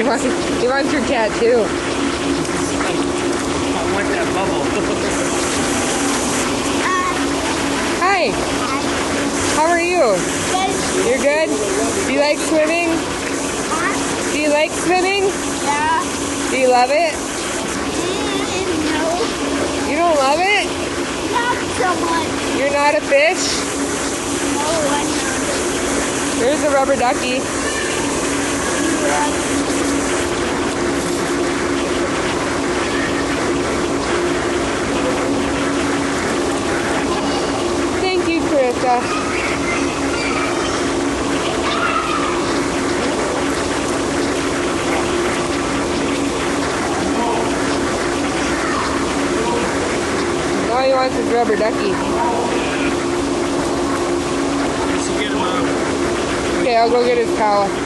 He wants your tattoo. I want that bubble. Hi. How are you? You're good? Do you like swimming? Do you like swimming? Yeah. Do you love it? No. You don't love it? Not so much. You're not a fish? No, I'm not. There's a rubber ducky. Thank you, Carissa. Now he wants his rubber ducky. Let's get him up. Okay, I'll go get his towel.